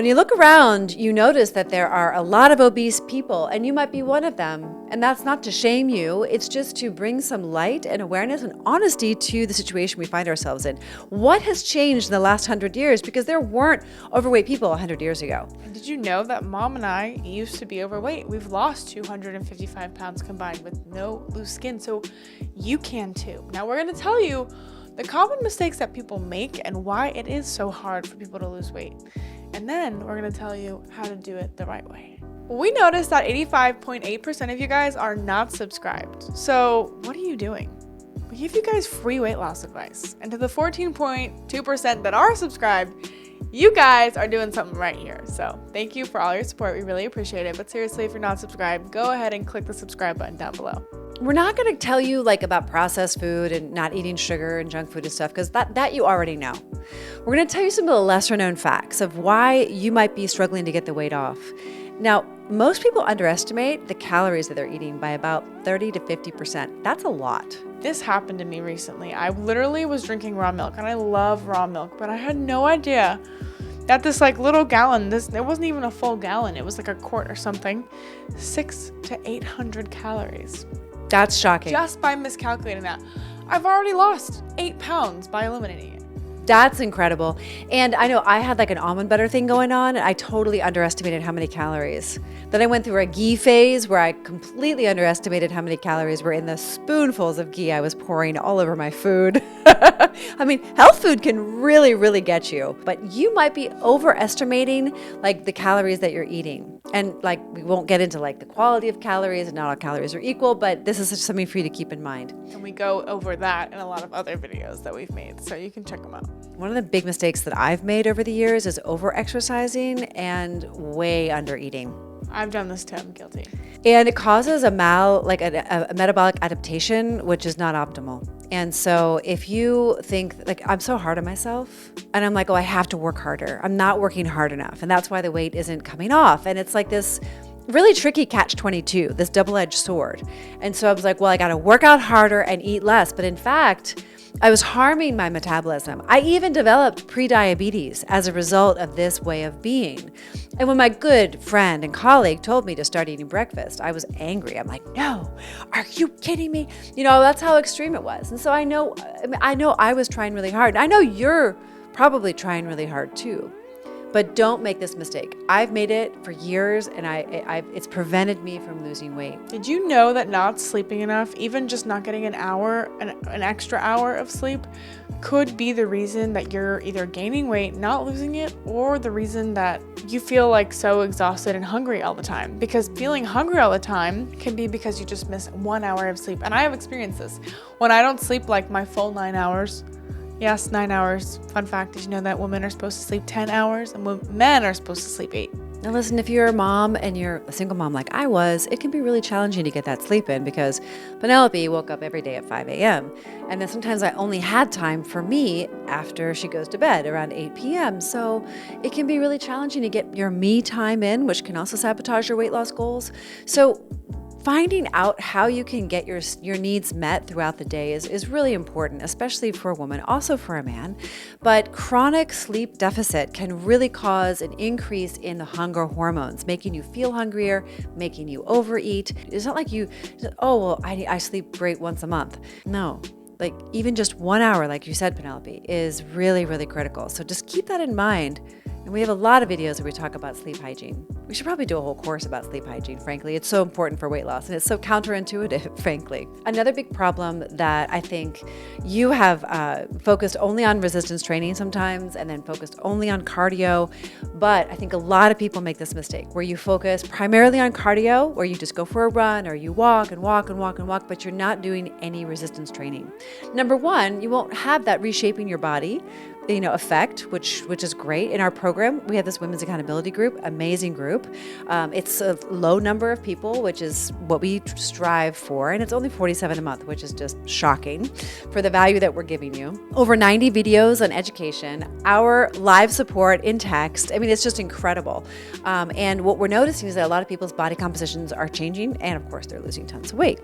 When you look around, you notice that there are a lot of obese people, and you might be one of them. And that's not to shame you, it's just to bring some light and awareness and honesty to the situation we find ourselves in. What has changed in the last 100 years? Because there weren't overweight people 100 years ago. And did you know that Mom and I used to be overweight? We've lost 255 pounds combined with no loose skin, so you can too. Now we're going to tell you the common mistakes that people make and why it is so hard for people to lose weight. And then we're going to tell you how to do it the right way. We noticed that 85.8% of you guys are not subscribed. So what are you doing? We give you guys free weight loss advice. And to the 14.2% that are subscribed, you guys are doing something right here. So thank you for all your support. We really appreciate it. But seriously, if you're not subscribed, go ahead and click the subscribe button down below. We're not going to tell you about processed food and not eating sugar and junk food and stuff, because that you already know. We're going to tell you some of the lesser known facts of why you might be struggling to get the weight off. Now, most people underestimate the calories that they're eating by about 30 to 50%. That's a lot. This happened to me recently. I literally was drinking raw milk, and I love raw milk, but I had no idea that this little gallon, it wasn't even a full gallon, it was like a quart or something, 600 to 800 calories. That's shocking. Just by miscalculating that. I've already lost 8 pounds by eliminating it. That's incredible. And I know I had an almond butter thing going on, and I totally underestimated how many calories. Then I went through a ghee phase where I completely underestimated how many calories were in the spoonfuls of ghee I was pouring all over my food. I mean, health food can really, really get you, but you might be overestimating the calories that you're eating. And we won't get into the quality of calories, and not all calories are equal, but this is just something for you to keep in mind. And we go over that in a lot of other videos that we've made, so you can check them out. One of the big mistakes that I've made over the years is over-exercising and way under-eating. I've done this too, I'm guilty. And it causes a metabolic adaptation, which is not optimal. And so if you think I'm so hard on myself, and I'm oh, I have to work harder. I'm not working hard enough. And that's why the weight isn't coming off. And it's this really tricky catch-22, this double-edged sword. And so I was well, I got to work out harder and eat less. But in fact, I was harming my metabolism. I even developed prediabetes as a result of this way of being. And when my good friend and colleague told me to start eating breakfast, I was angry. I'm no, are you kidding me? That's how extreme it was. And so I know I was trying really hard. I know you're probably trying really hard too. But don't make this mistake. I've made it for years, and it's prevented me from losing weight. Did you know that not sleeping enough, even just not getting an extra hour of sleep, could be the reason that you're either gaining weight, not losing it, or the reason that you feel so exhausted and hungry all the time? Because feeling hungry all the time can be because you just miss 1 hour of sleep. And I have experienced this. When I don't sleep my full 9 hours, yes, 9 hours. Fun fact, did you know that women are supposed to sleep 10 hours and men are supposed to sleep 8? Now listen, if you're a mom and you're a single mom like I was, it can be really challenging to get that sleep in, because Penelope woke up every day at 5 a.m. And then sometimes I only had time for me after she goes to bed around 8 p.m. So it can be really challenging to get your me time in, which can also sabotage your weight loss goals. So finding out how you can get your needs met throughout the day is really important, especially for a woman, also for a man. But chronic sleep deficit can really cause an increase in the hunger hormones, making you feel hungrier, making you overeat. It's not I sleep great once a month. No. Even just 1 hour, like you said, Penelope, is really, really critical. So just keep that in mind. And we have a lot of videos where we talk about sleep hygiene. We should probably do a whole course about sleep hygiene, frankly. It's so important for weight loss, and it's so counterintuitive, frankly. Another big problem that I think you have focused only on resistance training sometimes, and then focused only on cardio. But I think a lot of people make this mistake where you focus primarily on cardio, where you just go for a run or you walk and walk and walk and walk, but you're not doing any resistance training. Number one, you won't have that reshaping your body effect, which is great. In our program, we have this women's accountability group, amazing group. It's a low number of people, which is what we strive for, and it's only $47 a month, which is just shocking for the value that we're giving you. Over 90 videos on education, our live support in text. I mean, it's just incredible. And what we're noticing is that a lot of people's body compositions are changing, and of course, they're losing tons of weight.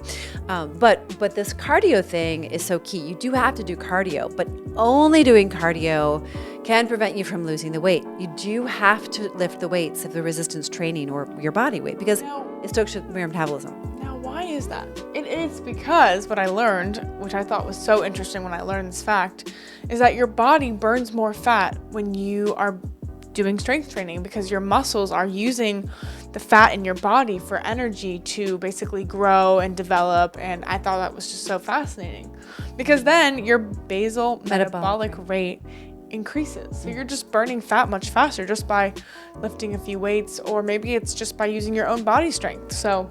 But this cardio thing is so key. You do have to do cardio, but only doing cardio cardio can prevent you from losing the weight. You do have to lift the weights of the resistance training or your body weight because it stokes your metabolism. Now, why is that? It's because what I learned, which I thought was so interesting when I learned this fact, is that your body burns more fat when you are doing strength training because your muscles are using the fat in your body for energy to basically grow and develop. And I thought that was just so fascinating because then your basal metabolic rate increases. So you're just burning fat much faster just by lifting a few weights, or maybe it's just by using your own body strength. So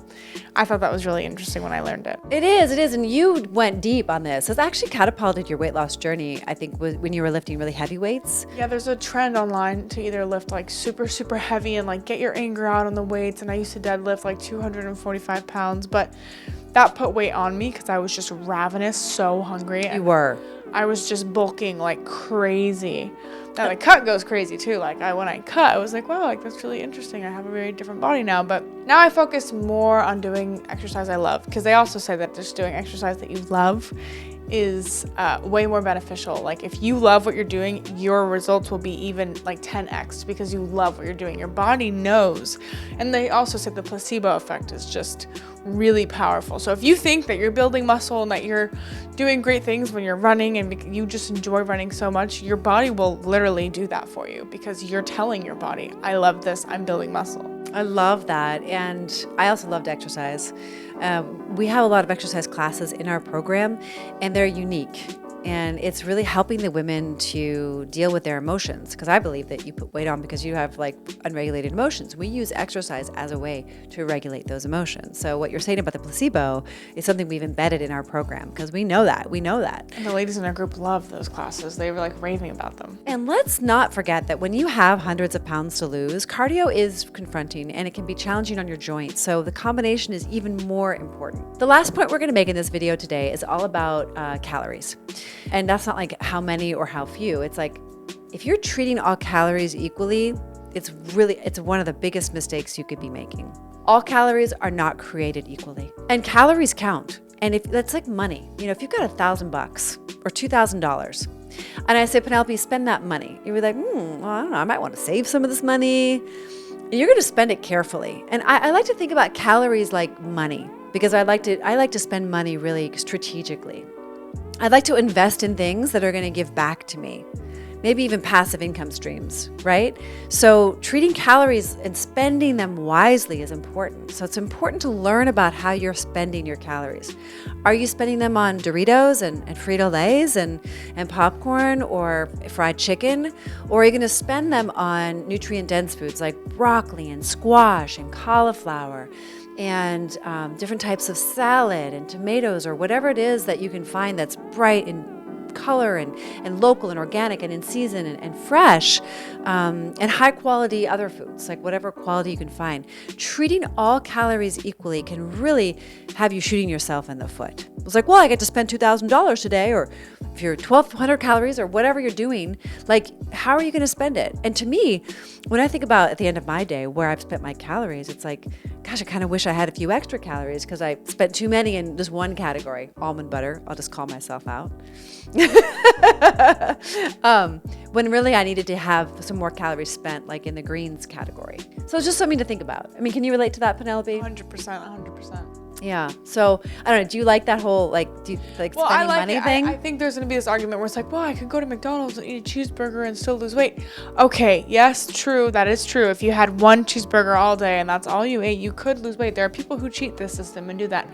I thought that was really interesting when I learned it. It is. And you went deep on this. It's actually catapulted your weight loss journey, I think, when you were lifting really heavy weights. Yeah, there's a trend online to either lift like super, super heavy and like get your anger out on the weights. And I used to deadlift like 245 pounds, but that put weight on me because I was just ravenous, so hungry. You were. I was just bulking like crazy. Now the cut goes crazy too. Like when I cut, I was like, wow, like that's really interesting. I have a very different body now. But now I focus more on doing exercise I love, because they also say that just doing exercise that you love is way more beneficial. Like if you love what you're doing, your results will be even like 10x because you love what you're doing. Your body knows. And they also said the placebo effect is just really powerful. So if you think that you're building muscle and that you're doing great things when you're running and you just enjoy running so much, your body will literally do that for you because you're telling your body, I love this, I'm building muscle. I love that. And I also love to exercise. We have a lot of exercise classes in our program, and they're unique. And it's really helping the women to deal with their emotions, because I believe that you put weight on because you have like unregulated emotions. We use exercise as a way to regulate those emotions. So what you're saying about the placebo is something we've embedded in our program because we know that. And the ladies in our group love those classes. They were like raving about them. And let's not forget that when you have hundreds of pounds to lose, cardio is confronting and it can be challenging on your joints. So the combination is even more important. The last point we're going to make in this video today is all about calories. And that's not like how many or how few. It's like if you're treating all calories equally, it's one of the biggest mistakes you could be making. All calories are not created equally, and calories count. And if that's like money, if you've got $1,000 or $2,000, and I say, Penelope, spend that money, you're like, well, I don't know, I might want to save some of this money. And you're going to spend it carefully. And I like to think about calories like money because I like to spend money really strategically. I'd like to invest in things that are going to give back to me, maybe even passive income streams, right? So treating calories and spending them wisely is important. So it's important to learn about how you're spending your calories. Are you spending them on Doritos and Frito-Lays and popcorn or fried chicken? Or are you going to spend them on nutrient-dense foods like broccoli and squash and cauliflower and different types of salad and tomatoes or whatever it is that you can find that's bright and color and local and organic and in season and fresh, and high quality other foods, like whatever quality you can find. Treating all calories equally can really have you shooting yourself in the foot. It's like, well, I get to spend $2,000 today, or if you're 1,200 calories or whatever you're doing, like, how are you going to spend it? And to me, when I think about at the end of my day where I've spent my calories, it's like, gosh, I kind of wish I had a few extra calories because I spent too many in just one category, almond butter. I'll just call myself out. When really I needed to have some more calories spent like in the greens category. So it's just something to think about. I mean, can you relate to that, Penelope? 100%. Yeah. So I don't know. Do you like that whole spending money thing? I think there's going to be this argument where it's like, well, I could go to McDonald's and eat a cheeseburger and still lose weight. Okay. Yes, true. That is true. If you had one cheeseburger all day and that's all you ate, you could lose weight. There are people who cheat this system and do that.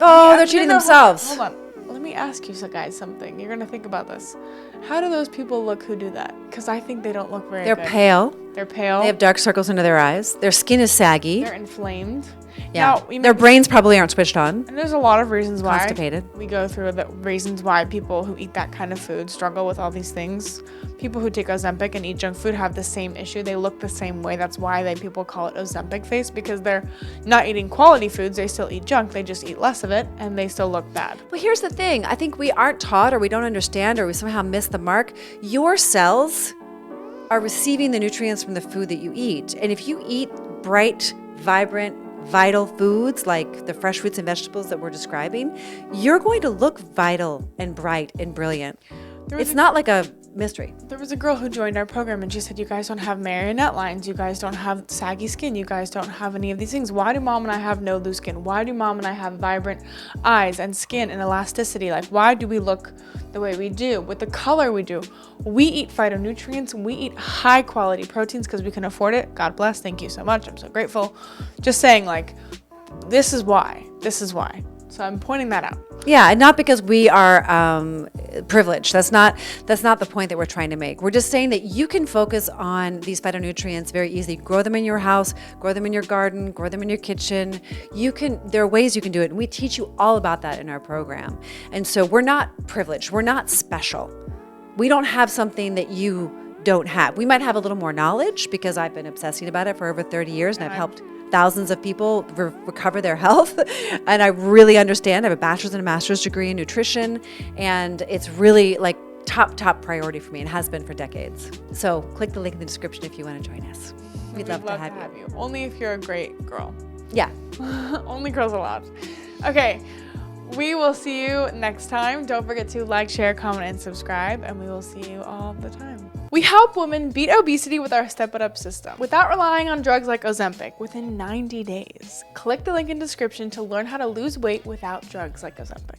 Oh, they're cheating themselves. Hold on. Let me ask you guys something. You're going to think about this. How do those people look who do that? Because I think they don't look very good. They're pale. They're pale. They have dark circles under their eyes. Their skin is saggy. They're inflamed. Yeah. Now, their brains probably aren't switched on. And there's a lot of reasons why. Constipated. We go through the reasons why people who eat that kind of food struggle with all these things. People who take Ozempic and eat junk food have the same issue. They look the same way. That's why people call it Ozempic face, because they're not eating quality foods. They still eat junk. They just eat less of it, and they still look bad. Well, here's the thing. I think we aren't taught, or we don't understand, or we somehow miss the mark. Your cells are receiving the nutrients from the food that you eat. And if you eat bright, vibrant, vital foods like the fresh fruits and vegetables that we're describing, you're going to look vital and bright and brilliant. It's not like a mystery. There was a girl who joined our program and she said, you guys don't have marionette lines. You guys don't have saggy skin. You guys don't have any of these things. Why do mom and I have no loose skin? Why do mom and I have vibrant eyes and skin and elasticity? Like, why do we look the way we do with the color we do? We eat phytonutrients. We eat high quality proteins because we can afford it. God bless. Thank you so much. I'm so grateful. Just saying, like, this is why. This is why. So I'm pointing that out. Yeah, and not because we are privileged. That's not the point that we're trying to make. We're just saying that you can focus on these phytonutrients very easily. Grow them in your house, grow them in your garden, grow them in your kitchen. There are ways you can do it, and we teach you all about that in our program. And so we're not privileged. We're not special. We don't have something that you don't have. We might have a little more knowledge because I've been obsessing about it for over 30 years, and I've helped thousands of people recover their health. And I really understand. I have a bachelor's and a master's degree in nutrition, and it's really like top priority for me and has been for decades. So click the link in the description if you want to join us. We'd love to have you. Only if you're a great girl. Yeah. Only girls allowed. Okay. We will see you next time. Don't forget to like, share, comment, and subscribe, and we will see you all the time. We help women beat obesity with our Step It Up system without relying on drugs like Ozempic within 90 days. Click the link in the description to learn how to lose weight without drugs like Ozempic.